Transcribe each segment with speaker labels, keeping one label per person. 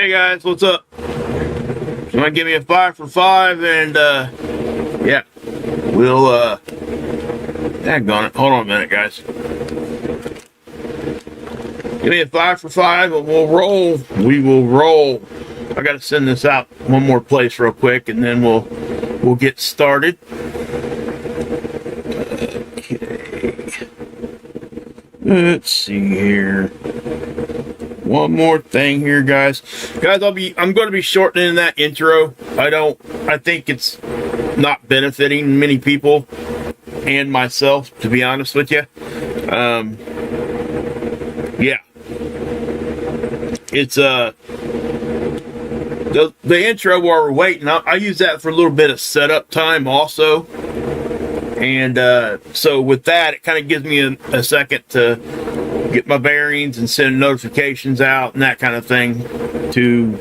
Speaker 1: Hey guys, what's up? Somebody give me a 5 for 5 and yeah, we'll daggone it. Hold on a minute, guys. Give me a 5 for 5 and we'll roll. We will roll. I gotta send this out one more place real quick and then we'll get started. Okay. Let's see here. One more thing here, guys. I'm going to be shortening that intro. I think it's not benefiting many people and myself, to be honest with you. Yeah. It's the intro while we're waiting. I use that for a little bit of setup time also. And so with that, it kind of gives me a second to get my bearings and send notifications out and that kind of thing to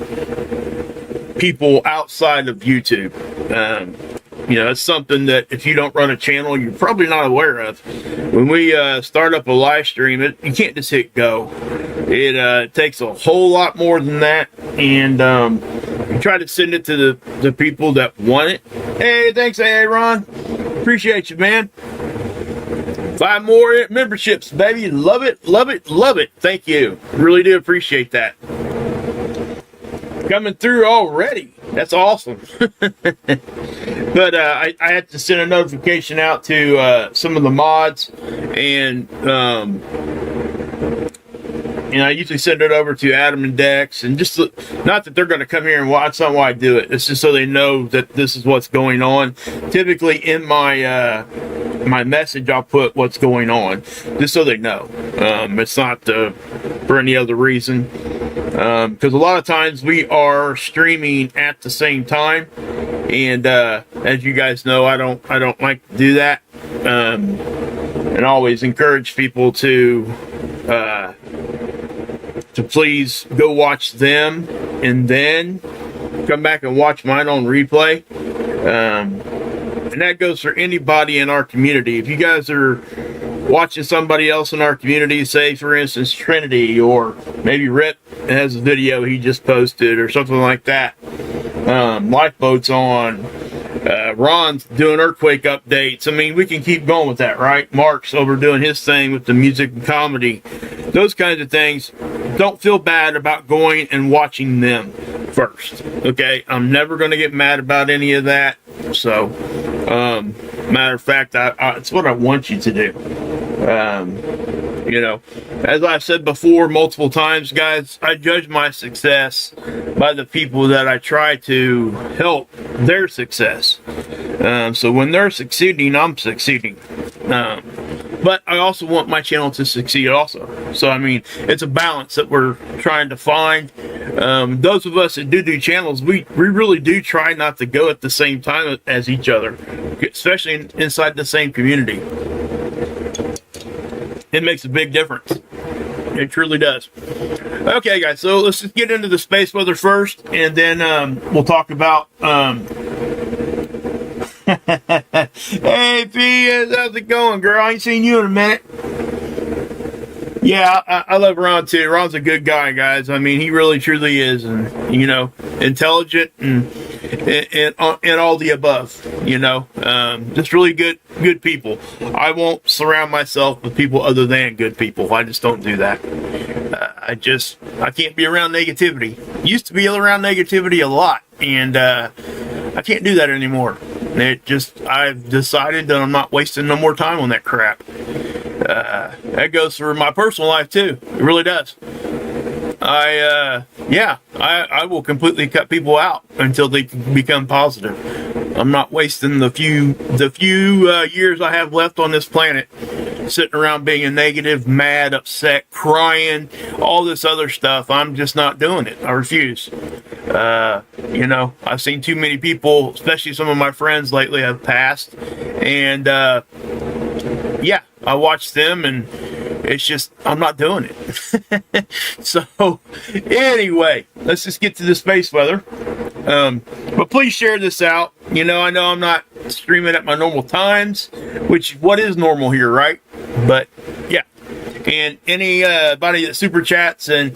Speaker 1: people outside of YouTube. You know, it's something that if you don't run a channel, you're probably not aware of. When we start up a live stream, you can't just hit go. It takes a whole lot more than that, and you try to send it to the people that want it. Hey, thanks, hey, Ron. Appreciate you, man. 5 more memberships, baby. Love it, love it, love it. Thank you. Really do appreciate that. Coming through already. That's awesome. But I had to send a notification out to some of the mods, and I usually send it over to Adam and Dex, and just not that they're going to come here and watch. That's not why I do it. It's just so they know that this is what's going on. Typically in my my message, I'll put what's going on, just so they know. It's not for any other reason, because a lot of times we are streaming at the same time, and as you guys know, I don't like to do that, and always encourage people to please go watch them and then come back and watch mine on replay. And that goes for anybody in our community. If you guys are watching somebody else in our community, say for instance Trinity, or maybe Rip has a video he just posted or something like that, Lifeboat's on, Ron's doing earthquake updates. I mean, we can keep going with that, right? Mark's over doing his thing with the music and comedy. Those kinds of things. Don't feel bad about going and watching them first. Okay? I'm never going to get mad about any of that. So, matter of fact, it's what I want you to do. You know, as I've said before multiple times, guys, I judge my success by the people that I try to help their success. So when they're succeeding, I'm succeeding. But I also want my channel to succeed also. So, I mean, it's a balance that we're trying to find. Those of us that do channels, we really do try not to go at the same time as each other, especially inside the same community. It makes a big difference. It truly does. Okay, guys, so let's just get into the space weather first, and then we'll talk about... Hey, P, how's it going, girl? I ain't seen you in a minute. Yeah, I love Ron, too. Ron's a good guy, guys. I mean, he really, truly is, and, you know, intelligent and all the above, you know. Just really good people. I won't surround myself with people other than good people. I just don't do that. I can't be around negativity. Used to be around negativity a lot, and I can't do that anymore. I've decided that I'm not wasting no more time on that crap. That goes for my personal life too. It really does. I will completely cut people out until they become positive. I'm not wasting the few years I have left on this planet sitting around being negative, mad, upset, crying, all this other stuff. I'm just not doing it. I refuse. You know, I've seen too many people, especially some of my friends lately, have passed, and yeah, I watch them, and it's just, I'm not doing it. So, anyway, let's just get to the space weather. But please share this out. You know, I know I'm not streaming at my normal times, which, what is normal here, right? But, yeah. And anybody that super chats and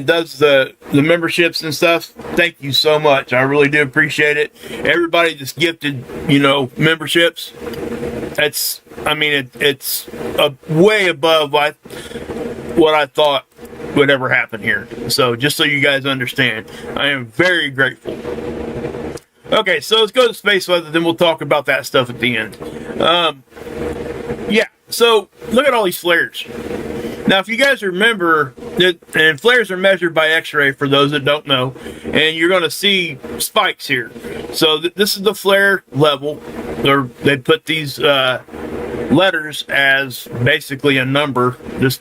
Speaker 1: does the memberships and stuff, thank you so much. I really do appreciate it. Everybody that's gifted, memberships, it's way above what I thought would ever happen here. So just so you guys understand, I am very grateful. Okay, so let's go to space weather, then we'll talk about that stuff at the end. Yeah, so look at all these flares. Now, if you guys remember, and flares are measured by X-ray for those that don't know, and you're going to see spikes here. So this is the flare level, or they put these letters as basically a number. Just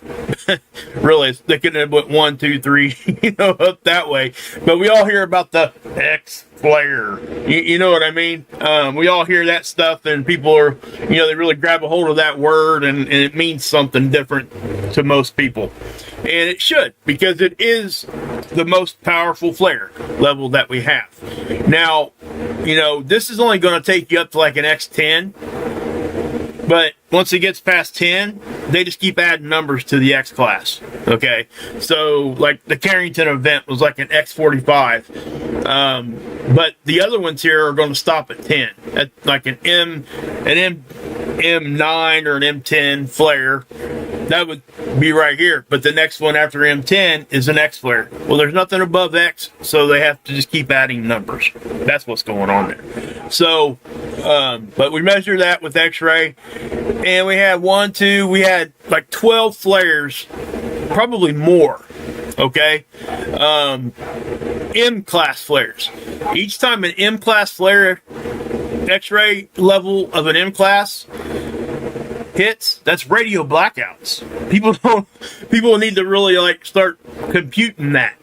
Speaker 1: really, they could have went 1, 2, 3, up that way. But we all hear about the X flare. You know what I mean? We all hear that stuff, and people are, they really grab a hold of that word, and it means something different to most people. And it should, because it is the most powerful flare level that we have. Now, this is only going to take you up to like an X10. But once it gets past 10, they just keep adding numbers to the X class. Okay, so like the Carrington event was like an X45, but the other ones here are going to stop at 10, at like an M9 or an M10 flare. That would be right here. But the next one after M10 is an X flare. Well, there's nothing above X, so they have to just keep adding numbers. That's what's going on there. So, but we measure that with X-ray, and we had we had like 12 flares, probably more. Okay, M-class flares. Each time an M-class flare, X-ray level of an M-class hits, that's radio blackouts. People need to really start computing that,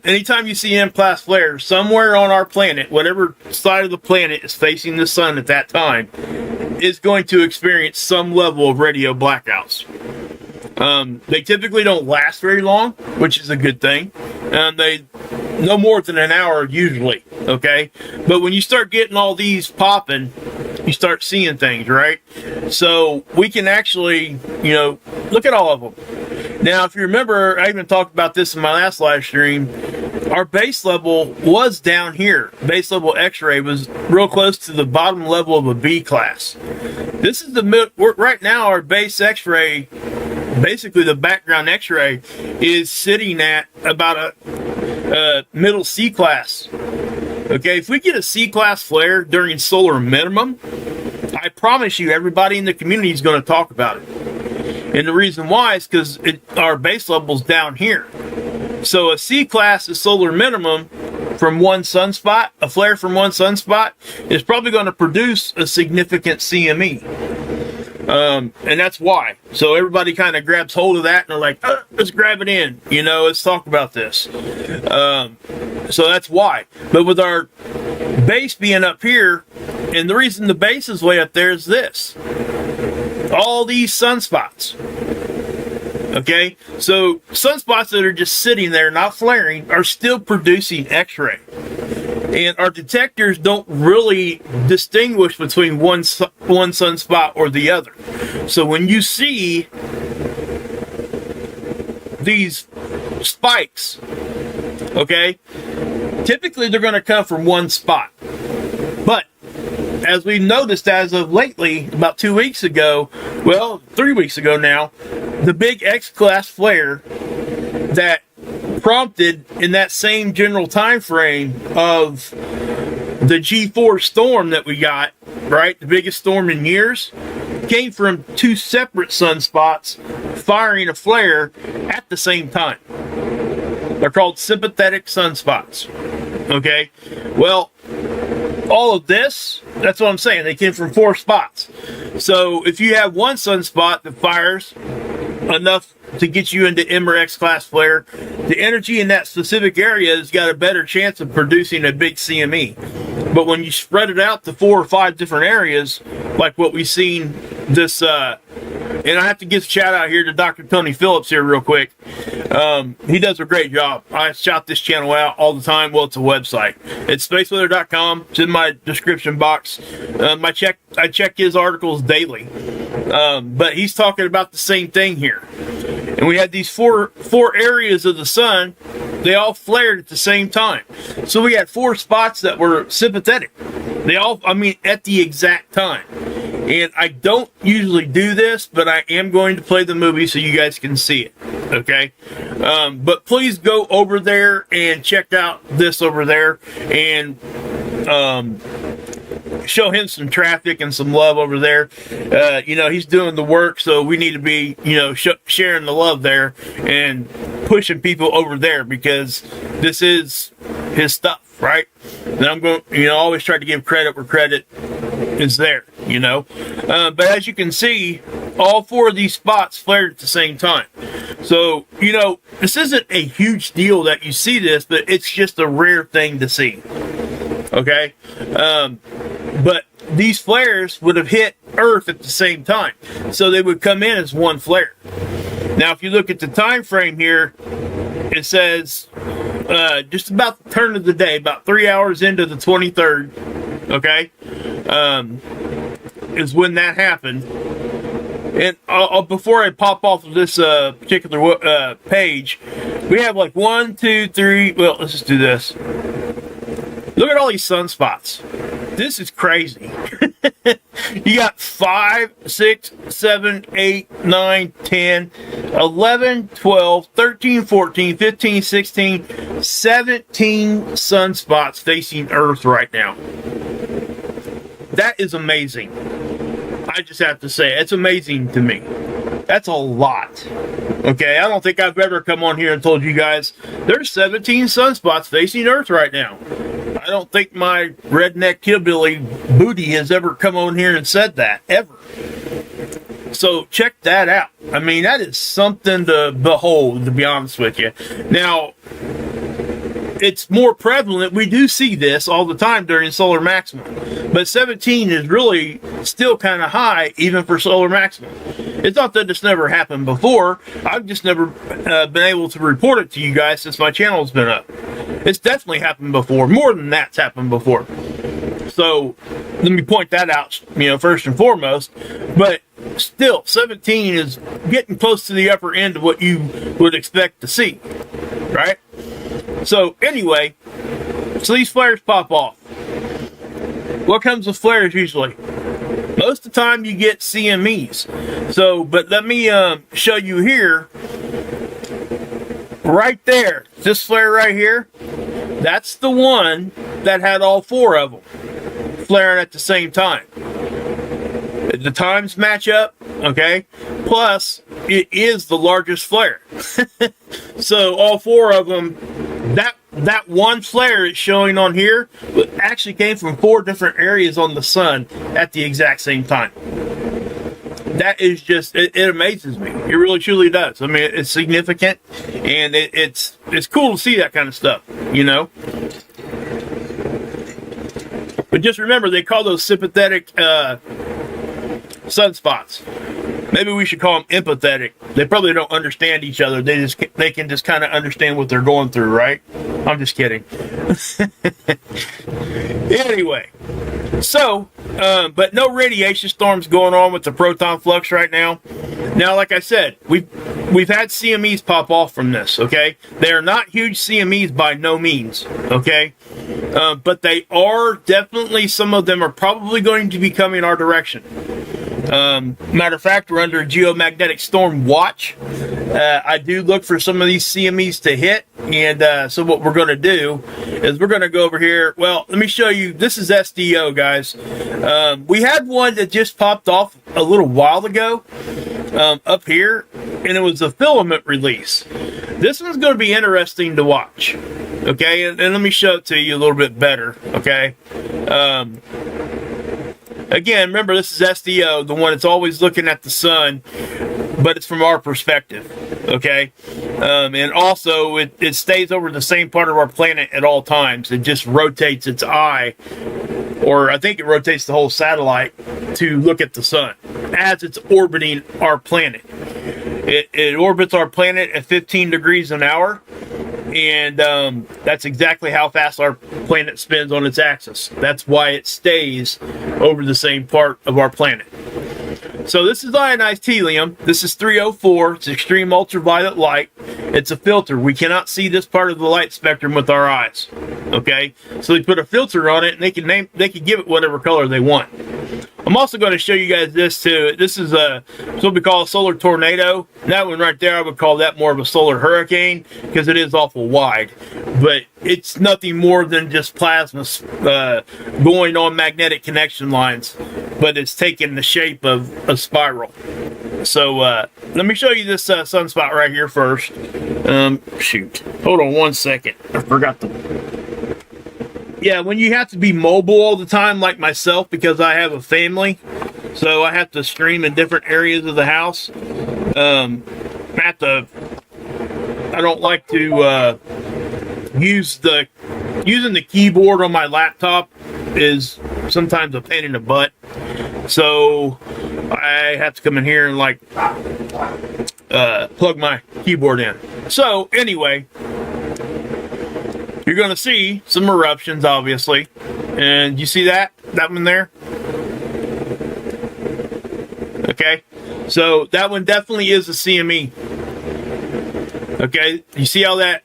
Speaker 1: anytime you see M-class flares somewhere on our planet, whatever side of the planet is facing the sun at that time, is going to experience some level of radio blackouts. They typically don't last very long, which is a good thing. They no more than an hour usually, okay? But when you start getting all these popping, you start seeing things, right? So we can actually, look at all of them. Now, if you remember, I even talked about this in my last live stream. Our base level was down here. Base level X-ray was real close to the bottom level of a B class. This is right now our base X-ray, basically the background X-ray, is sitting at about a middle C class. Okay, if we get a C class flare during solar minimum, I promise you everybody in the community is going to talk about it. And the reason why is because our base level's down here. So a C class is solar minimum from one sunspot. A flare from one sunspot is probably going to produce a significant CME. And that's why. So everybody kind of grabs hold of that and they're like, let's grab it in. Let's talk about this. So that's why. But with our base being up here, and the reason the base is way up there is this. All these sunspots. Okay? So sunspots that are just sitting there, not flaring, are still producing X-ray. And our detectors don't really distinguish between one sunspot or the other. So when you see these spikes, okay, typically they're going to come from one spot. But as we've noticed as of lately, about 2 weeks ago, 3 weeks ago now, the big X-class flare that prompted in that same general time frame of the G4 storm that we got, right, the biggest storm in years, came from two separate sunspots firing a flare at the same time. They're called sympathetic sunspots. Okay, well, all of this, that's what I'm saying, they came from 4 spots. So if you have one sunspot that fires enough to get you into M or X class flare, the energy in that specific area has got a better chance of producing a big CME. But when you spread it out to 4 or 5 different areas, like what we've seen this, and I have to give a shout out here to Dr. Tony Phillips here real quick. He does a great job. I shout this channel out all the time. Well, it's a website. It's spaceweather.com. It's in my description box. I check his articles daily. But he's talking about the same thing here. And we had these four areas of the sun. They all flared at the same time. So we had 4 spots that were sympathetic. They all, I mean, at the exact time. And I don't usually do this, but I am going to play the movie so you guys can see it. Okay? But please go over there and check out this over there. And show him some traffic and some love over there. You know, he's doing the work, so we need to be, you know, sharing the love there and pushing people over there, because this is his stuff, right? And I'm going, you know, always try to give credit where credit is there, you know. But as you can see, all 4 of these spots flared at the same time. So, you know, this isn't a huge deal that you see this, but it's just a rare thing to see. Okay? But these flares would have hit Earth at the same time. So they would come in as one flare. Now, if you look at the time frame here, it says just about the turn of the day, about 3 hours into the 23rd, okay, is when that happened. And before I pop off of this particular page, we have like 1, 2, 3, well, let's just do this. Look at all these sunspots. This is crazy. You got 5, 6, 7, 8, 9, 10, 11, 12, 13, 14, 15, 16, 17 sunspots facing Earth right now. That is amazing. I just have to say, it's amazing to me. That's a lot. Okay, I don't think I've ever come on here and told you guys there's 17 sunspots facing Earth right now. I don't think my redneck hillbilly booty has ever come on here and said that, ever. So check that out. I mean, that is something to behold, to be honest with you. Now, it's more prevalent. We do see this all the time during solar maximum. But 17 is really still kind of high, even for solar maximum. It's not that it's never happened before. I've just never been able to report it to you guys since my channel's been up. It's definitely happened before. More than that's happened before. So, let me point that out, you know, first and foremost. But still, 17 is getting close to the upper end of what you would expect to see. Right? So, anyway, so these flares pop off. What comes with flares usually? Most of the time you get CMEs. So, but let me show you here. Right there, this flare right here, that's the one that had all 4 of them flaring at the same time. The times match up, okay? Plus, it is the largest flare. So, all 4 of them, that one flare it's showing on here actually came from 4 different areas on the sun at the exact same time. That is just, it amazes me. It really truly does. I mean, it's significant, and it's cool to see that kind of stuff, you know. But just remember, they call those sympathetic sunspots. Maybe we should call them empathetic. They probably don't understand each other. They can just kind of understand what they're going through, right? I'm just kidding. Anyway, so, but no radiation storms going on with the proton flux right now. Now, like I said, we've had CMEs pop off from this, okay? They are not huge CMEs by no means, okay? But they are definitely, some of them are probably going to be coming our direction. Matter of fact, we're under a geomagnetic storm watch. I do look for some of these CMEs to hit, and so what we're going to do is we're going to go over here. Well, let me show you. This is SDO, guys. We had one that just popped off a little while ago up here, and it was a filament release. This one's going to be interesting to watch. Okay, and let me show it to you a little bit better. Okay. Again, remember, this is SDO, the one that's always looking at the sun, but it's from our perspective, okay? And also, it stays over the same part of our planet at all times. It just rotates its eye, or I think it rotates the whole satellite to look at the sun as it's orbiting our planet. It orbits our planet at 15 degrees an hour, and that's exactly how fast our planet spins on its axis. That's why it stays over the same part of our planet. So this is ionized helium. This is 304. It's extreme ultraviolet light. It's a filter. We cannot see this part of the light spectrum with our eyes. Okay, so they put a filter on it, and they can give it whatever color they want. I'm also going to show you guys this too. This is what we call a solar tornado. That one right there, I would call that more of a solar hurricane because it is awful wide. But it's nothing more than just plasma going on magnetic connection lines. But it's taking the shape of a spiral. So let me show you this sunspot right here first. Shoot. Hold on one second. I forgot to... Yeah, when you have to be mobile all the time, like myself, because I have a family, so I have to stream in different areas of the house. I don't like to using the keyboard on my laptop is sometimes a pain in the butt. So I have to come in here and like plug my keyboard in. So anyway, you're going to see some eruptions, obviously. And you see that one there? Okay. So that one definitely is a CME. Okay. You see how it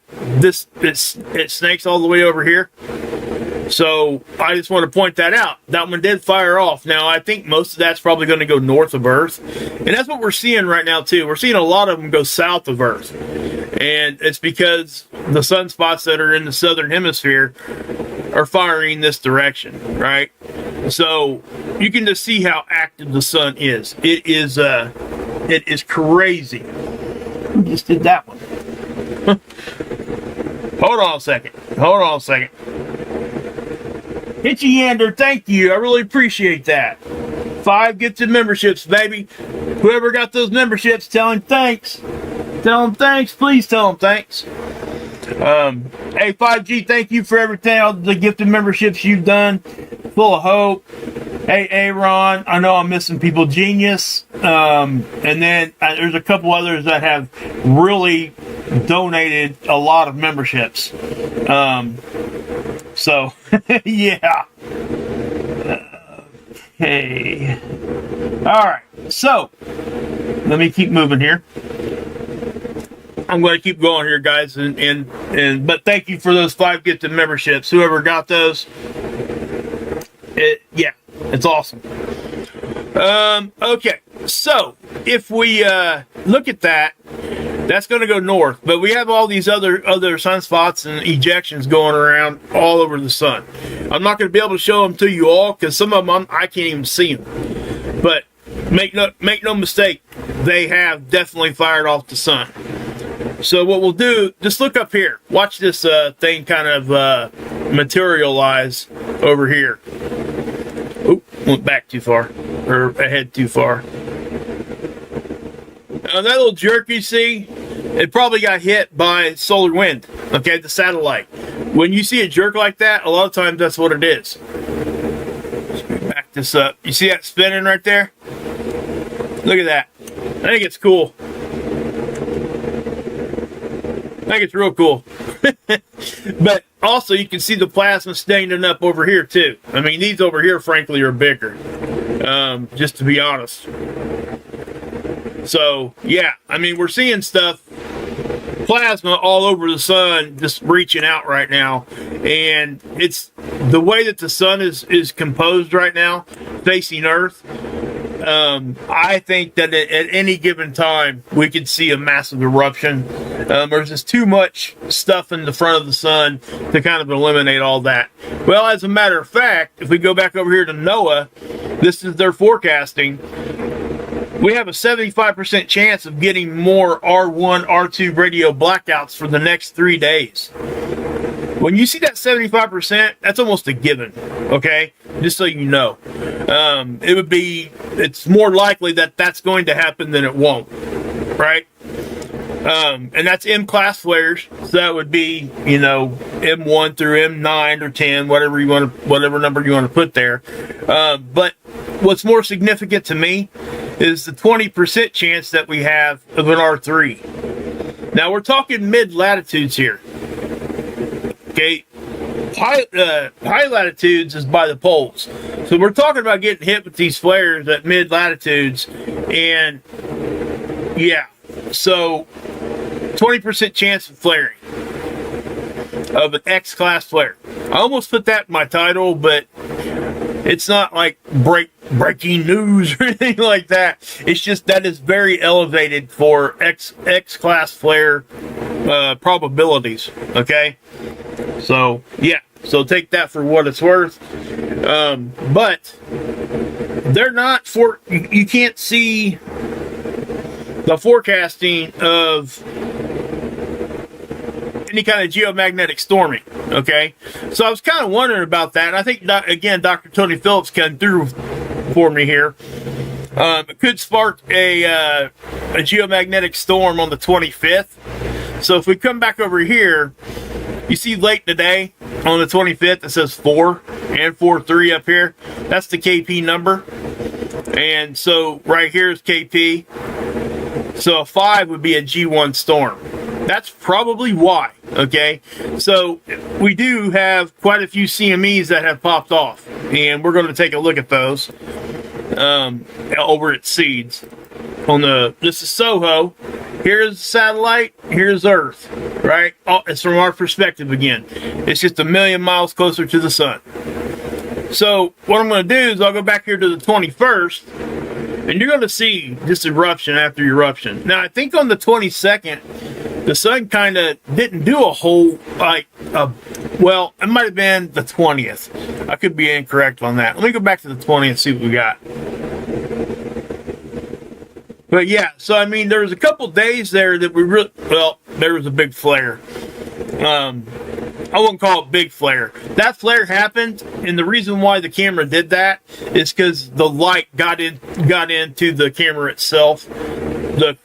Speaker 1: snakes all the way over here? So I just want to point that out. That one did fire off. Now I think most of that's probably going to go north of Earth. And that's what we're seeing right now too. We're seeing a lot of them go south of Earth. And it's because the sunspots that are in the southern hemisphere are firing this direction, right? So you can just see how active the sun is. It is crazy. Who just did that one? Hold on a second. Hitchy Yander, thank you. I really appreciate that. 5 gifted memberships, baby. Whoever got those memberships, tell him thanks. Tell him thanks. Please tell him thanks. Hey, 5G, thank you for everything, all the gifted memberships you've done. Full of hope. Hey, Aaron, I know I'm missing people. Genius. And then there's a couple others that have really donated a lot of memberships. So, yeah. Okay. All right. So, let me keep moving here. I'm going to keep going here, guys, but thank you for those 5 gifted memberships. Whoever got those, yeah, it's awesome. Okay, so if we look at that, that's going to go north, but we have all these other sunspots and ejections going around all over the sun. I'm not going to be able to show them to you all because some of them I can't even see them. But make no mistake, they have definitely fired off the sun. So what we'll do, just look up here. Watch this thing kind of materialize over here. Oop, went back too far, or ahead too far. Now that little jerk you see, it probably got hit by solar wind, okay, the satellite. When you see a jerk like that, a lot of times that's what it is. Let's back this up. You see that spinning right there? Look at that. I think it's cool. I think it's real cool. But also you can see the plasma staining up over here too. I mean, these over here frankly are bigger, just to be honest. So yeah, I mean, we're seeing stuff, plasma all over the sun just reaching out right now. And it's the way that the sun is composed right now, facing Earth. I think that at any given time we could see a massive eruption. There's just too much stuff in the front of the sun to kind of eliminate all that. Well, as a matter of fact, if we go back over here to NOAA, this is their forecasting. We have a 75% chance of getting more R1, R2 radio blackouts for the next 3 days. When you see that 75%, that's almost a given, okay? Just so you know. It's more likely that that's going to happen than it won't, right? And that's M-class flares, so that would be, you know, M1 through M9 or 10, whatever number you want to put there. But what's more significant to me is the 20% chance that we have of an R3. Now we're talking mid-latitudes here. Okay, high latitudes is by the poles. So we're talking about getting hit with these flares at mid latitudes, and yeah, so 20% chance of flaring of an X class flare. I almost put that in my title, but it's not like breaking news or anything like that. It's just that is very elevated for X class flare probabilities. Okay, so yeah, so take that for what it's worth. But they're not for, you can't see the forecasting of any kind of geomagnetic storming. Okay, so I was kind of wondering about that. And I think, again, Dr. Tony Phillips came through for me here. It could spark a geomagnetic storm on the 25th. So if we come back over here, you see late today on the 25th, it says 4 and 4-3 up here. That's the KP number. And so right here is KP. So a 5 would be a G1 storm. That's probably why, okay? So we do have quite a few CMEs that have popped off, and we're going to take a look at those over at Seeds. This is Soho. Here's satellite, here's Earth, right? Oh, it's from our perspective again. It's just 1,000,000 miles closer to the sun. So what I'm going to do is I'll go back here to the 21st, and you're going to see this eruption after eruption. Now, I think on the 22nd, the sun kind of didn't do a whole, well, it might have been the 20th. I could be incorrect on that. Let me go back to the 20th and see what we got. But yeah, so I mean, there was a couple days there that we really, well, there was a big flare. I wouldn't call it big flare. That flare happened, and the reason why the camera did that is because the light got into the camera itself. The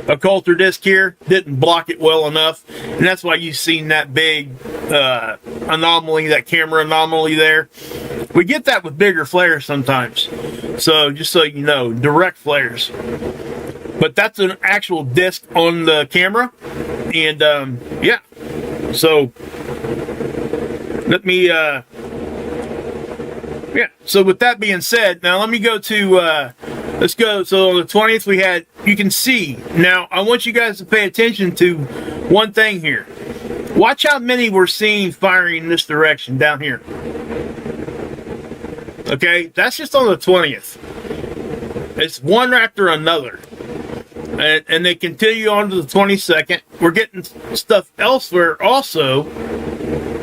Speaker 1: occulter disc here didn't block it well enough, and that's why you've seen that big anomaly, that camera anomaly there. We get that with bigger flares sometimes. So just so you know, direct flares. But that's an actual disc on the camera. And yeah. So let me yeah. So with that being said, now let me go to let's go. So on the 20th we had, you can see. Now I want you guys to pay attention to one thing here. Watch how many we're seeing firing in this direction down here. Okay, that's just on the 20th. It's one after another. And they continue on to the 22nd. We're getting stuff elsewhere also,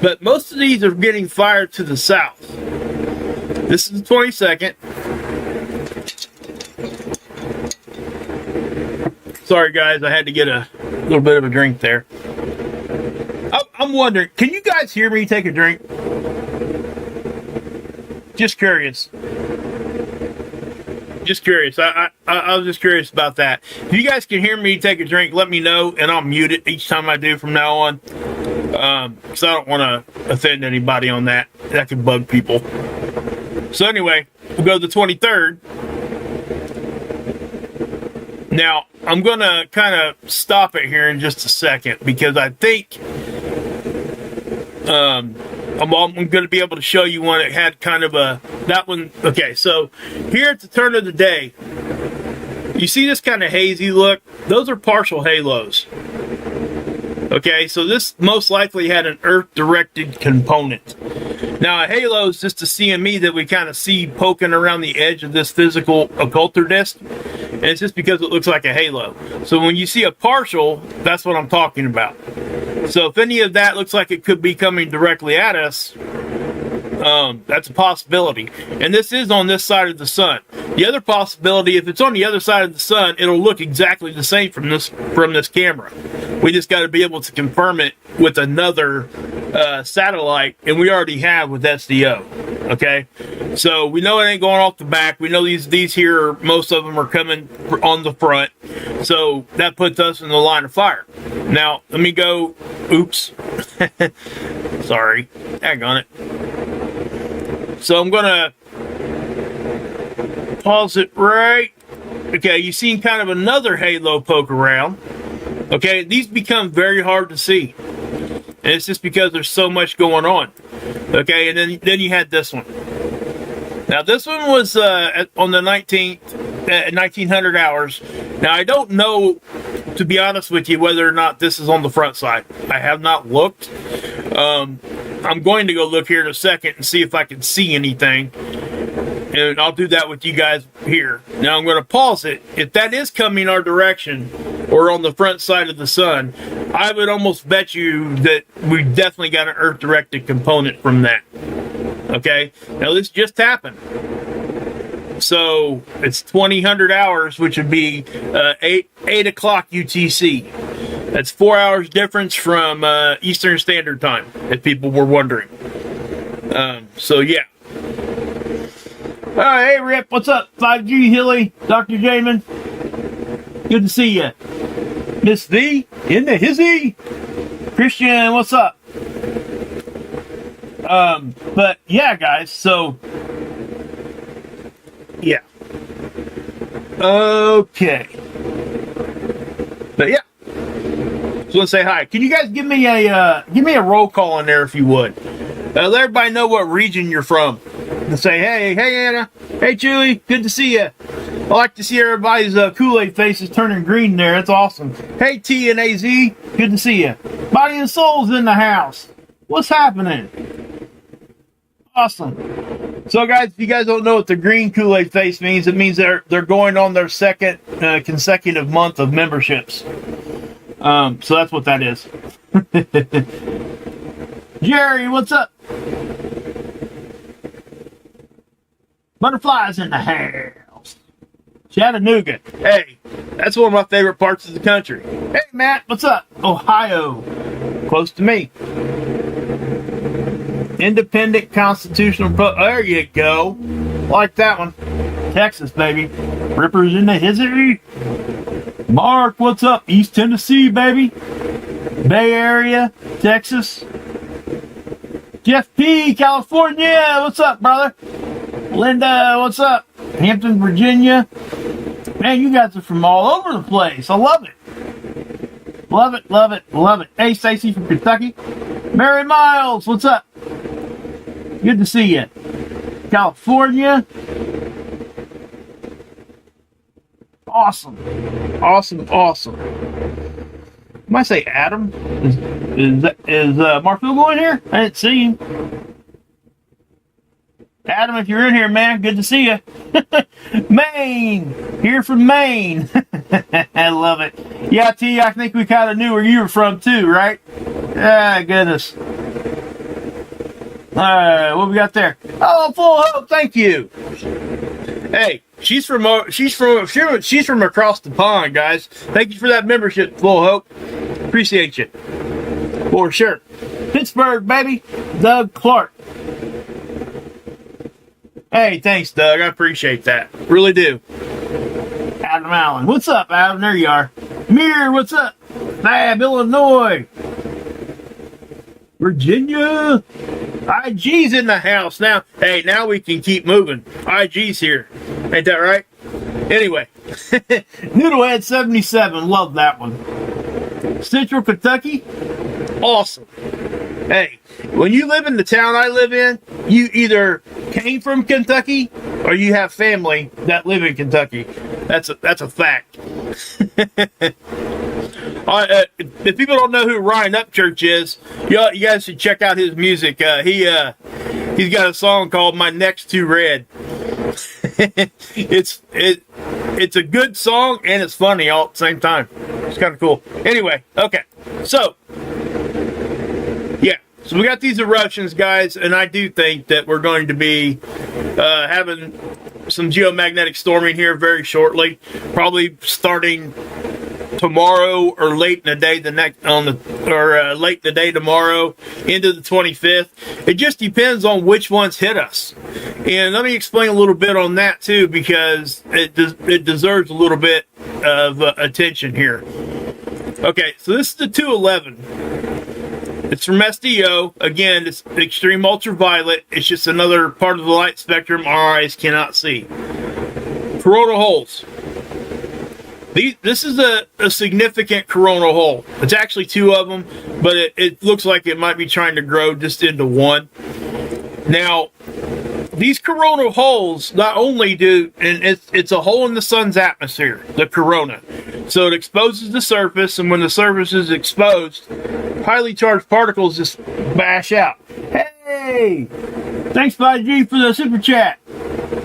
Speaker 1: but most of these are getting fired to the south. This is the 22nd. Sorry guys, I had to get a little bit of a drink there. I'm wondering, can you guys hear me take a drink? Just curious. Just curious. I was just curious about that. If you guys can hear me take a drink, let me know, and I'll mute it each time I do from now on. Because I don't want to offend anybody on that. That could bug people. So anyway, we'll go to the 23rd. Now, I'm going to kind of stop it here in just a second, because I think I'm going to be able to show you one that had kind of that one. Okay, so here at the turn of the day, you see this kind of hazy look? Those are partial halos. Okay, so this most likely had an Earth-directed component. Now, a halo is just a CME that we kind of see poking around the edge of this physical occulter disc, and it's just because it looks like a halo. So when you see a partial, that's what I'm talking about. So if any of that looks like it could be coming directly at us, that's a possibility. And this is on this side of the sun. The other possibility, if it's on the other side of the sun, it'll look exactly the same from this camera. We just got to be able to confirm it with another satellite, and we already have with SDO. Okay, so we know it ain't going off the back. We know these here, most of them are coming on the front. So that puts us in the line of fire. Now let me go. Oops. Sorry. Hang on it. So I'm gonna pause it right. Okay, you seen kind of another halo poke around. Okay, these become very hard to see. And it's just because there's so much going on. Okay, and then you had this one. Now, this one was on the 19th, at 1900 hours. Now, I don't know, to be honest with you, whether or not this is on the front side. I have not looked. I'm going to go look here in a second and see if I can see anything. And I'll do that with you guys here. Now, I'm going to pause it. If that is coming our direction, or on the front side of the sun, I would almost bet you that we definitely got an Earth-directed component from that. Okay? Now, this just happened. So, it's 2000 hours, which would be 8 o'clock UTC. That's 4 hours difference from Eastern Standard Time, if people were wondering. So, yeah. All right, hey, Rip, what's up? 5G Hilly, Dr. Jamin. Good to see you. Miss V, in the hizzy. Christian, what's up? But yeah, guys, so yeah. Okay. But yeah. Just want to say hi. Can you guys give me a roll call in there if you would? Let everybody know what region you're from. And say, hey Anna, hey Julie, good to see you. I like to see everybody's Kool-Aid faces turning green there. That's awesome. Hey T and AZ, good to see you. Body and Soul's in the house. What's happening? Awesome. So guys, if you guys don't know what the green Kool-Aid face means, it means they're going on their second consecutive month of memberships. So that's what that is. Jerry, what's up? Butterflies in the house. Chattanooga. Hey, that's one of my favorite parts of the country. Hey, Matt, what's up? Ohio. Close to me. Independent Constitutional... There you go. Like that one. Texas, baby. Rippers in the hizzy. Mark, what's up? East Tennessee, baby. Bay Area, Texas. Jeff P., California. What's up, brother? Linda, what's up? Hampton, Virginia. Man, you guys are from all over the place. I love it. Love it, love it, love it. Hey, Stacy from Kentucky. Mary Miles, what's up? Good to see you. California. Awesome. Awesome, awesome. Might say Adam. Is Marfil going here? I didn't see him. Adam, if you're in here, man, good to see you. Maine, here from Maine. I love it. Yeah, T, I think we kind of knew where you were from too, right? Ah, goodness. All right, what we got there? Oh, Full Hope, thank you. Hey, she's from across the pond, guys. Thank you for that membership, Full Hope. Appreciate you. For sure. Pittsburgh, baby. Doug Clark. Hey, thanks, Doug. I appreciate that. Really do. Adam Allen. What's up, Adam? There you are. Mir, what's up? Fab, Illinois. Virginia. IG's in the house. Now, hey, now we can keep moving. IG's here. Ain't that right? Anyway. Noodlehead 77. Love that one. Central Kentucky. Awesome. Hey, when you live in the town I live in, you either came from Kentucky or you have family that live in Kentucky. That's a fact. If people don't know who Ryan Upchurch is, you guys should check out his music. He's got a song called "My Neck's Too Red." It's a good song and it's funny all at the same time. It's kind of cool. Anyway, okay, so yeah. So we got these eruptions, guys, and I do think that we're going to be having some geomagnetic storming here very shortly, probably starting tomorrow or late in the day late in the day tomorrow into the 25th. It just depends on which ones hit us. And let me explain a little bit on that too, because it deserves a little bit of attention here. Okay, so this is the 211. It's from SDO. Again, it's extreme ultraviolet. It's just another part of the light spectrum our eyes cannot see. Coronal holes. This is a significant coronal hole. It's actually two of them, but it looks like it might be trying to grow just into one. Now, these coronal holes not only do, and it's a hole in the sun's atmosphere, the corona. So it exposes the surface, and when the surface is exposed, highly charged particles just bash out. Hey! Thanks, 5G, for the super chat.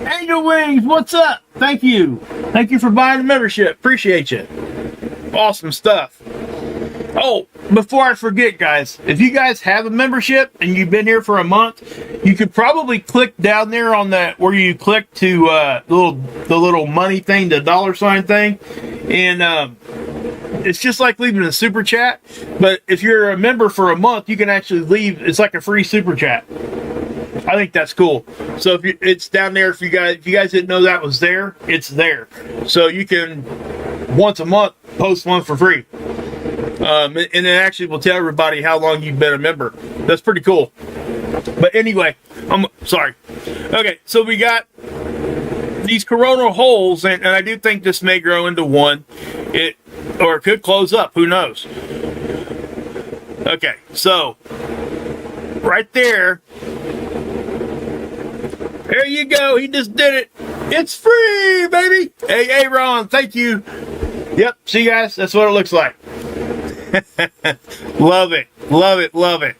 Speaker 1: Angel Wings, what's up? Thank you. Thank you for buying the membership. Appreciate you. Awesome stuff. Oh, before I forget, guys, if you guys have a membership and you've been here for a month, you could probably click down there on that where you click to the little money thing, the $ thing, and it's just like leaving a super chat. But if you're a member for a month, you can actually leave. It's like a free super chat. I think that's cool. So it's down there. If you guys didn't know that was there, it's there. So you can once a month post one for free. And it actually will tell everybody how long you've been a member. That's pretty cool. But anyway, I'm sorry. Okay, so we got these coronal holes, and I do think this may grow into one. Or it could close up. Who knows? Okay, so right there. There you go. He just did it. It's free, baby. Hey, Ron, thank you. Yep, see, guys, that's what it looks like. Love it, love it, love it.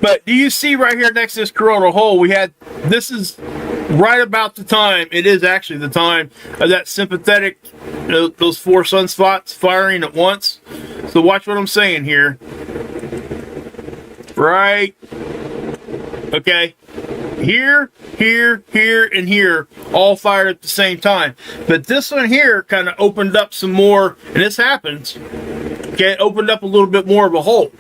Speaker 1: But do you see right here next to this coronal hole, this is right about the time, it is actually the time of that sympathetic, those 4 sunspots firing at once. So watch what I'm saying here. Right. Okay. Here, and here, all fired at the same time. But this one here kind of opened up some more, and this happens. Okay, it opened up a little bit more of a hole.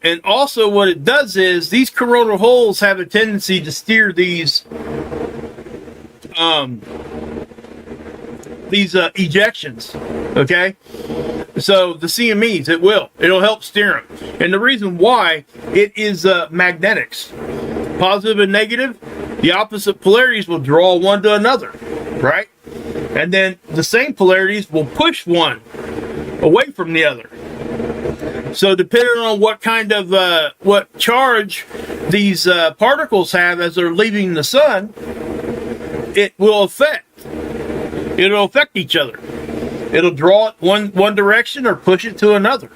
Speaker 1: And also what it does is, these coronal holes have a tendency to steer these ejections, okay? So the CMEs, it'll help steer them. And the reason why, it is magnetics. Positive and negative, the opposite polarities will draw one to another, right? And then the same polarities will push one away from the other. So depending on what kind of, what charge these particles have as they're leaving the sun, it'll affect each other. It'll draw it one direction or push it to another.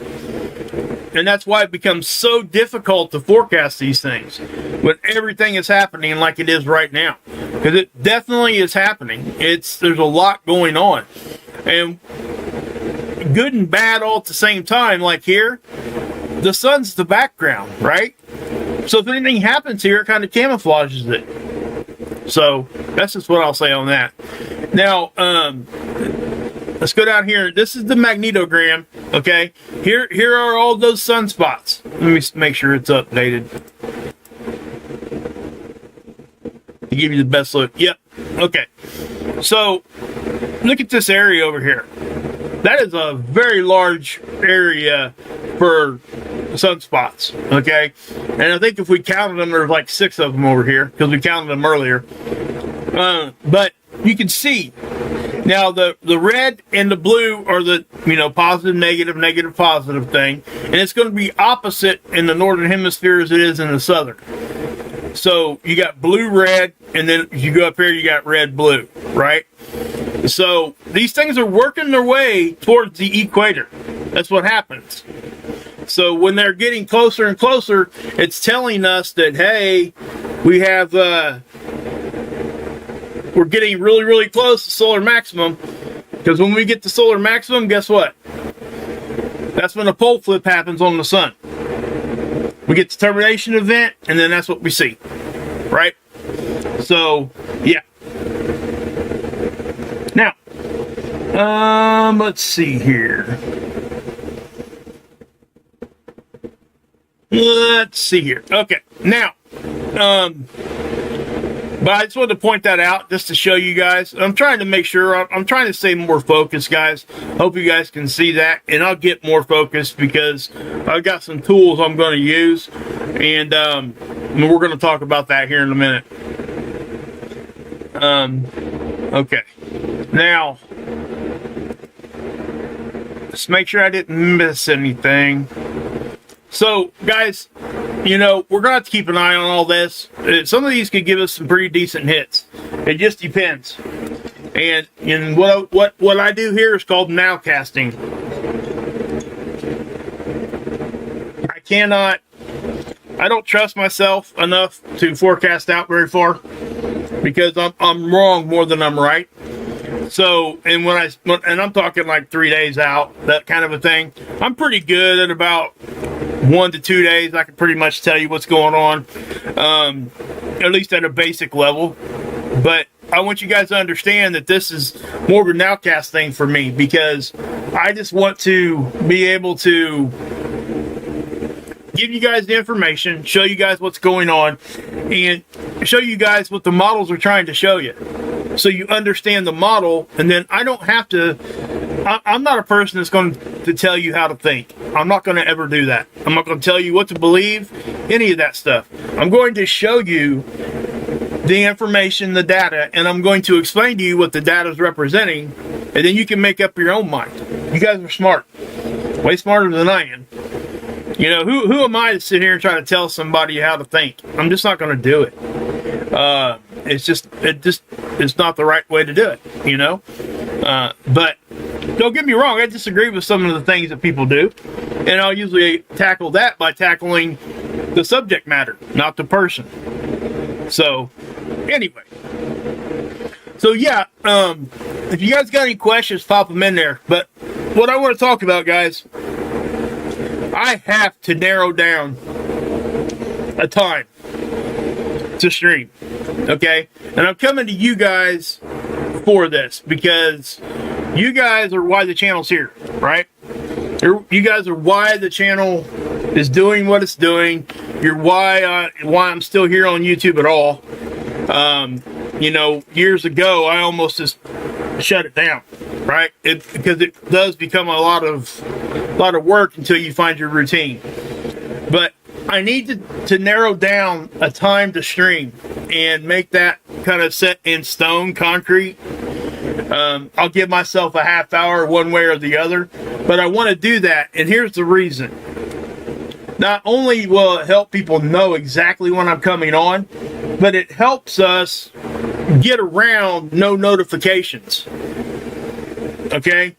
Speaker 1: And that's why it becomes so difficult to forecast these things when everything is happening like it is right now. Because it definitely is happening. There's a lot going on. And good and bad all at the same time. Like here, the sun's the background, right? So if anything happens here, it kind of camouflages it. So that's just what I'll say on that. Now, let's go down here. This is the magnetogram. Okay, here are all those sunspots. Let me make sure it's updated to give you the best look. Yep. Okay. So look at this area over here. That is a very large area for sunspots. Okay, and I think if we counted them, there's like 6 of them over here because we counted them earlier. But you can see. Now, the red and the blue are the, positive, negative, positive thing. And it's going to be opposite in the northern hemisphere as it is in the southern. So, you got blue, red, and then if you go up here, you got red, blue, right? So, these things are working their way towards the equator. That's what happens. So, when they're getting closer and closer, it's telling us that, hey, we have... we're getting really, really close to solar maximum, because when we get to solar maximum, guess what? That's when a pole flip happens on the sun. We get the termination event, and then that's what we see, right? So, yeah. Now, let's see here. Okay, now, but I just wanted to point that out just to show you guys. I'm trying to make sure, I'm trying to stay more focused, guys. Hope you guys can see that. And I'll get more focused because I've got some tools I'm going to use. And we're going to talk about that here in a minute. Okay. Now, let's make sure I didn't miss anything. So, guys, you know, we're going to have to keep an eye on all this. Some of these could give us some pretty decent hits. It just depends. And what I do here is called nowcasting. I don't trust myself enough to forecast out very far because I'm wrong more than I'm right. So, and I'm talking like 3 days out, that kind of a thing. I'm pretty good at about 1 to 2 days. I can pretty much tell you what's going on, at least at a basic level. But I want you guys to understand that this is more of a nowcast thing for me because I just want to be able to give you guys the information, show you guys what's going on, and show you guys what the models are trying to show you. So you understand the model, and then I don't have to, I'm not a person that's going to tell you how to think. I'm not going to ever do that. I'm not going to tell you what to believe, any of that stuff. I'm going to show you the information, the data, and I'm going to explain to you what the data is representing, and then you can make up your own mind. You guys are smart. Way smarter than I am. You know, who am I to sit here and try to tell somebody how to think? I'm just not going to do it. It's not the right way to do it, you know? But don't get me wrong, I disagree with some of the things that people do. And I'll usually tackle that by tackling the subject matter, not the person. So, anyway. So, yeah, if you guys got any questions, pop them in there. But what I want to talk about, guys, I have to narrow down a time to stream, okay? And I'm coming to you guys for this because you guys are why the channel's here, right? You guys are why the channel is doing what it's doing. You're why I'm still here on YouTube at all. You know, years ago, I almost just shut it down, right? Because it does become a lot of work until you find your routine. But I need to narrow down a time to stream and make that kind of set in stone, concrete. I'll give myself a half hour one way or the other, but I want to do that, and here's the reason. Not only will it help people know exactly when I'm coming on, but it helps us get around no notifications. Okay?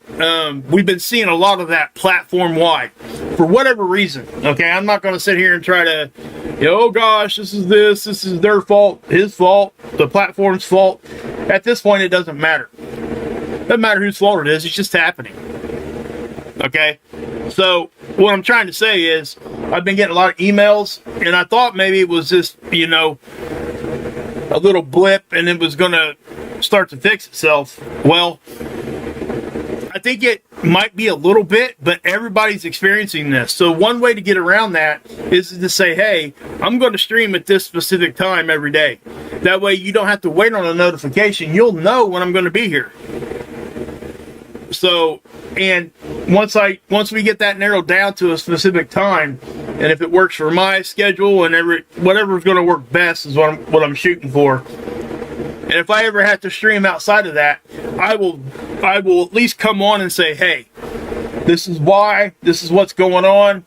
Speaker 1: We've been seeing a lot of that platform-wide for whatever reason. Okay? I'm not going to sit here and try to, oh gosh, this is their fault, his fault, the platform's fault. At this point, it doesn't matter. It doesn't matter whose fault it is, it's just happening. Okay? So, what I'm trying to say is, I've been getting a lot of emails, and I thought maybe it was just, you know, a little blip, and it was going to start to fix itself. Well, I think it might be a little bit, but everybody's experiencing this. So one way to get around that is to say, hey, I'm going to stream at this specific time every day. That way you don't have to wait on a notification. You'll know when I'm going to be here. So, and once we get that narrowed down to a specific time, and if it works for my schedule and whatever's going to work best is what I'm shooting for. And if I ever have to stream outside of that, I will at least come on and say, hey, this is why, this is what's going on.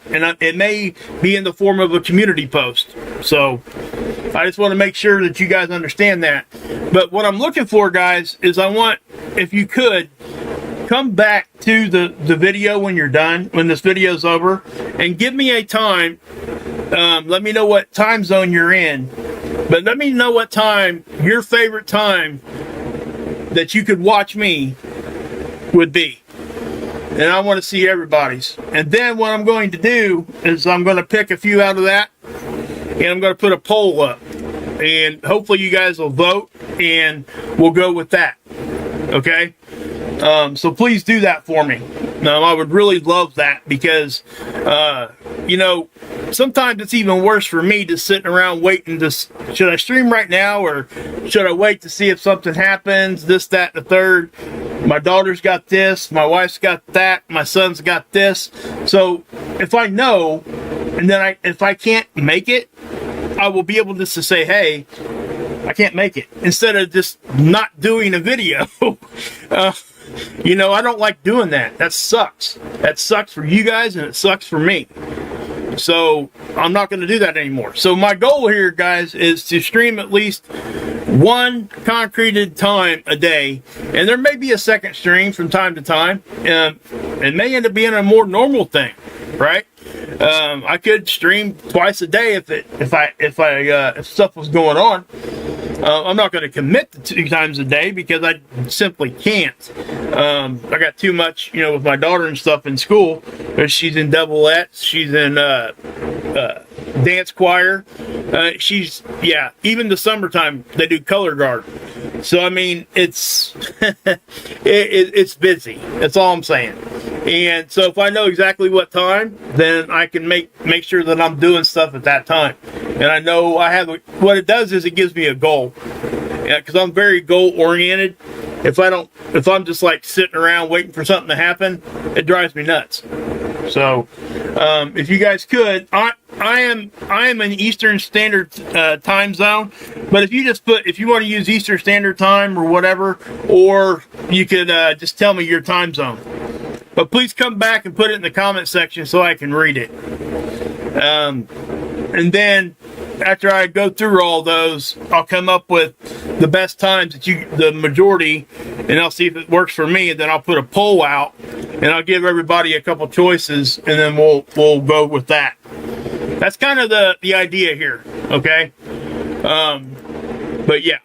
Speaker 1: It may be in the form of a community post. So I just want to make sure that you guys understand that. But what I'm looking for, guys, is I want, if you could, come back to the video when you're done, when this video's over, and give me a time. Let me know what time zone you're in, but let me know what time, your favorite time that you could watch me would be. And I want to see everybody's. And then what I'm going to do is I'm going to pick a few out of that, and I'm going to put a poll up. And hopefully you guys will vote, and we'll go with that. Okay? So please do that for me. I would really love that because, you know, sometimes it's even worse for me just sitting around waiting to, should I stream right now or should I wait to see if something happens, this, that, and the third. My daughter's got this, my wife's got that, my son's got this. So if I know, and then if I can't make it, I will be able just to say, hey, I can't make it. Instead of just not doing a video. You know, I don't like doing that. That sucks. That sucks for you guys and it sucks for me. So I'm not going to do that anymore. So my goal here, guys, is to stream at least one concreted time a day. And there may be a second stream from time to time. It may end up being a more normal thing, right? I could stream twice a day if stuff was going on. I'm not going to commit to 2 times a day because I simply can't. I got too much, you know, with my daughter and stuff in school. She's in doublettes. She's in dance choir. Even the summertime they do color guard. So I mean, it's it's busy. That's all I'm saying. And so if I know exactly what time, then I can make sure that I'm doing stuff at that time. And I know I have, what it does is it gives me a goal. Yeah, because I'm very goal oriented. If I'm just like sitting around waiting for something to happen, it drives me nuts. So, if you guys could, I am in Eastern Standard Time zone, but if you want to use Eastern Standard Time or whatever, or you could just tell me your time zone. But please come back and put it in the comment section so I can read it. And then after I go through all those, I'll come up with the best times that the majority, and I'll see if it works for me. And then I'll put a poll out, and I'll give everybody a couple choices, and then we'll go with that. That's kind of the idea here, okay? But yeah.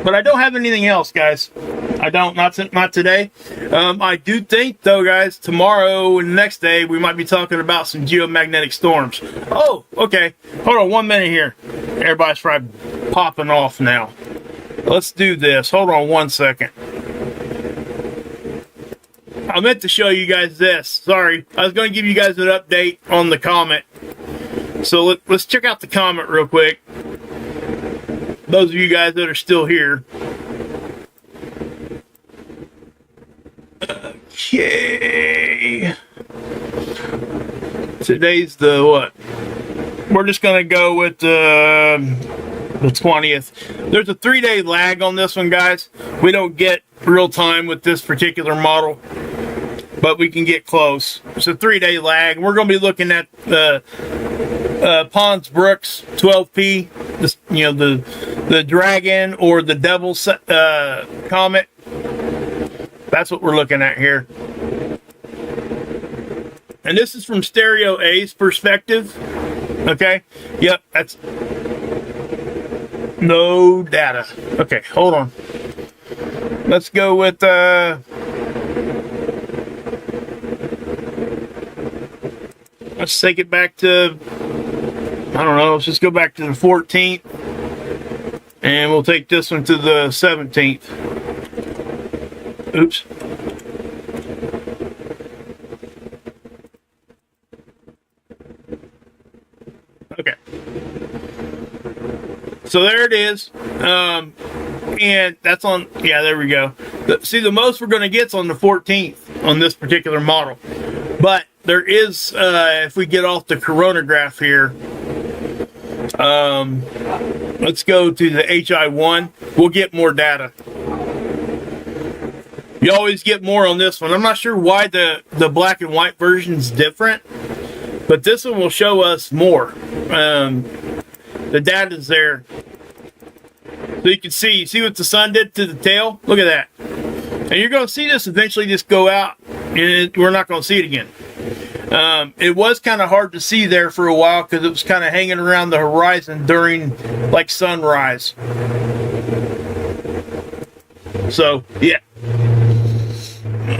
Speaker 1: But I don't have anything else, guys. I don't, not today. I do think, though, guys, tomorrow and the next day, we might be talking about some geomagnetic storms. Oh, okay. Hold on 1 minute here. Everybody's probably popping off now. Let's do this. Hold on 1 second. I meant to show you guys this. Sorry. I was going to give you guys an update on the Comet. So let's check out the Comet real quick. Those of you guys that are still here. Okay. Today's the what? We're just going to go with the 20th. There's a 3-day lag on this one, guys. We don't get real time with this particular model, but we can get close. It's a 3-day lag. We're going to be looking at the Pons Brooks 12P, the Dragon or the Devil Comet. That's what we're looking at here. And this is from Stereo A's perspective. Okay. Yep. That's no data. Okay. Hold on. Let's go with, let's take it back to, I don't know. Let's just go back to the 14th. And we'll take this one to the 17th. Oops. Okay. So there it is. And that's on, yeah, there we go. See, the most we're going to get is on the 14th on this particular model. But there is, if we get off the coronagraph here, let's go to the HI1. We'll get more data. You always get more on this one. I'm not sure why the black and white version is different, but this one will show us more. The data is there. So you can see what the sun did to the tail? Look at that. And you're going to see this eventually just go out, and we're not going to see it again. It was kind of hard to see there for a while because it was kind of hanging around the horizon during like sunrise. So, yeah.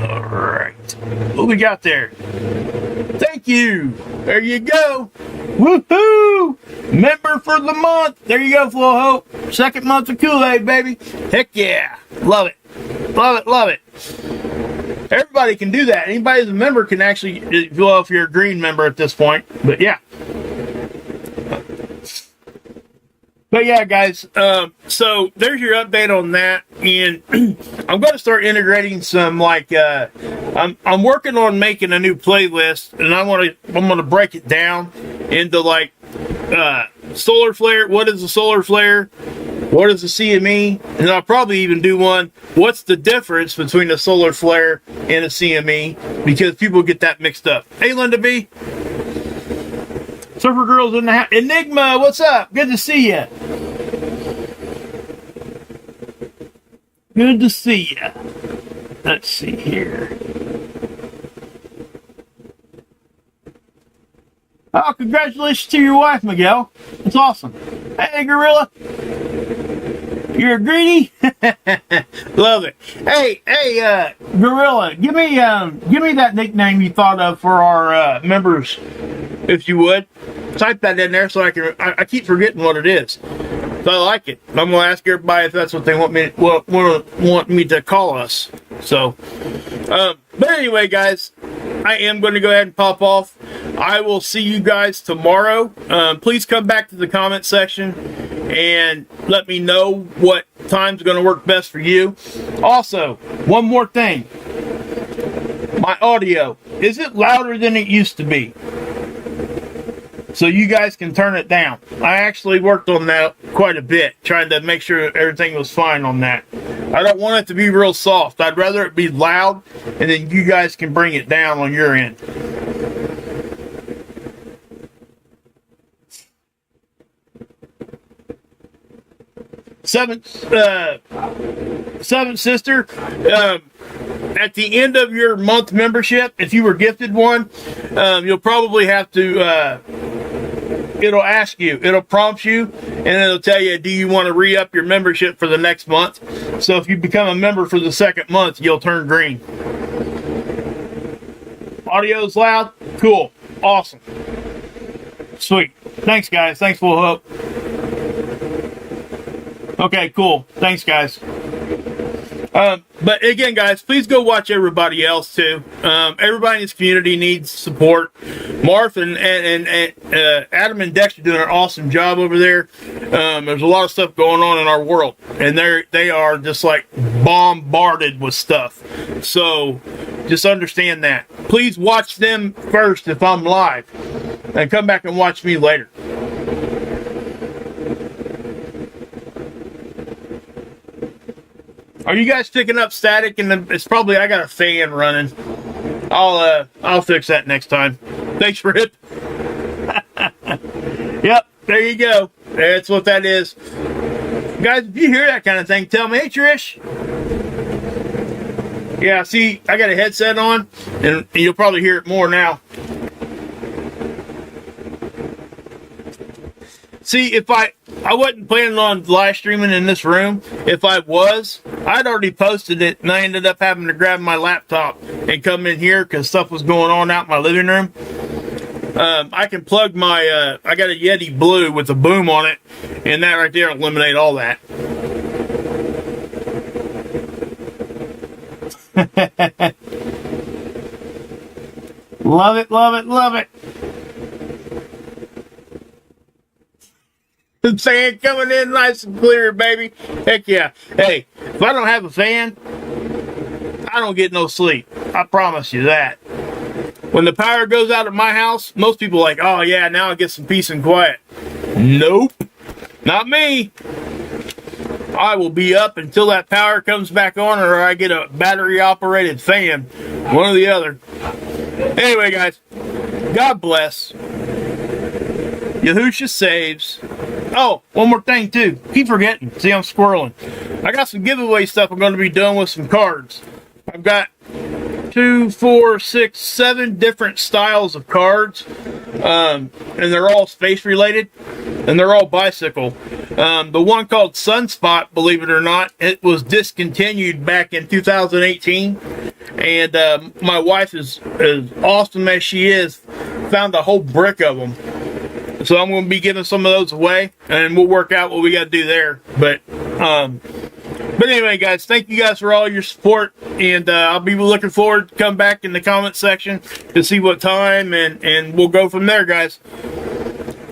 Speaker 1: All right. What we got there? Thank you. There you go. Woohoo! Member for the month. There you go, Flow Hope. 2nd month of Kool-Aid, baby. Heck yeah. Love it. Love it. Love it. Everybody can do that. Anybody who's a member can actually, well, if you're a green member at this point. But yeah. But yeah, guys, so there's your update on that, and I'm going to start integrating some, like, I'm working on making a new playlist, and I'm going to break it down into, like, solar flare. What is a solar flare? what is a CME, and I'll probably even do one, what's the difference between a solar flare and a CME, because people get that mixed up. Hey, Linda B. Surfer Girl's in the house. Enigma, what's up? Good to see you. Good to see you. Let's see here. Oh, congratulations to your wife, Miguel. That's awesome. Hey, Gorilla. You're greedy? Love it. Hey, Gorilla, give me that nickname you thought of for our members, if you would. Type that in there so I keep forgetting what it is. So I like it. I'm gonna ask everybody if that's what they want me to call us. So, but anyway, guys, I am going to go ahead and pop off. I will see you guys tomorrow. Please come back to the comment section and let me know what time's going to work best for you. Also, one more thing. My audio, is it louder than it used to be? So you guys can turn it down. I actually worked on that quite a bit, trying to make sure everything was fine on that. I don't want it to be real soft. I'd rather it be loud, and then you guys can bring it down on your end. Seventh sister, at the end of your month membership, if you were gifted one, you'll probably have to, it'll ask you, it'll prompt you, and it'll tell you, do you want to re-up your membership for the next month? So if you become a member for the second month, you'll turn green. Audio's loud? Cool. Awesome. Sweet. Thanks, guys. Thanks, Full Hope. Okay, cool. Thanks, guys. But again, guys, please go watch everybody else too. Everybody in this community needs support. Marth and Adam and Dexter doing an awesome job over there. There's a lot of stuff going on in our world, and they are just like bombarded with stuff. So just understand that. Please watch them first if I'm live, and come back and watch me later. Are you guys picking up static? And it's probably, I got a fan running. I'll fix that next time. Thanks for it. Yep, there you go. That's what that is. Guys, if you hear that kind of thing, tell me, hey Trish. Yeah, see, I got a headset on, and you'll probably hear it more now. See, if I wasn't planning on live streaming in this room. If I was, I'd already posted it, and I ended up having to grab my laptop and come in here because stuff was going on out in my living room. I can plug my, I got a Yeti Blue with a boom on it, and that right there will eliminate all that. Love it, love it, love it. The fan coming in nice and clear, baby. Heck yeah. Hey, if I don't have a fan, I don't get no sleep. I promise you that. When the power goes out at my house, most people are like, oh yeah, now I get some peace and quiet. Nope. Not me. I will be up until that power comes back on, or I get a battery operated fan. One or the other. Anyway, guys, God bless. Yahusha saves. Oh, one more thing too. Keep forgetting. See, I'm squirreling. I got some giveaway stuff I'm going to be doing with some cards. I've got 2, 4, 6, 7 different styles of cards. And they're all space related. And they're all bicycle. The one called Sunspot, believe it or not, it was discontinued back in 2018. And my wife is as awesome as she is, found a whole brick of them. So I'm going to be giving some of those away, and we'll work out what we got to do there. But anyway, guys, thank you guys for all your support, and I'll be looking forward to come back in the comment section to see what time, and we'll go from there, guys.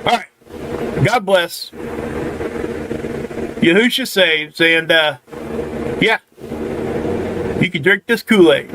Speaker 1: All right. God bless. Yahusha saves, and yeah, you can drink this Kool-Aid.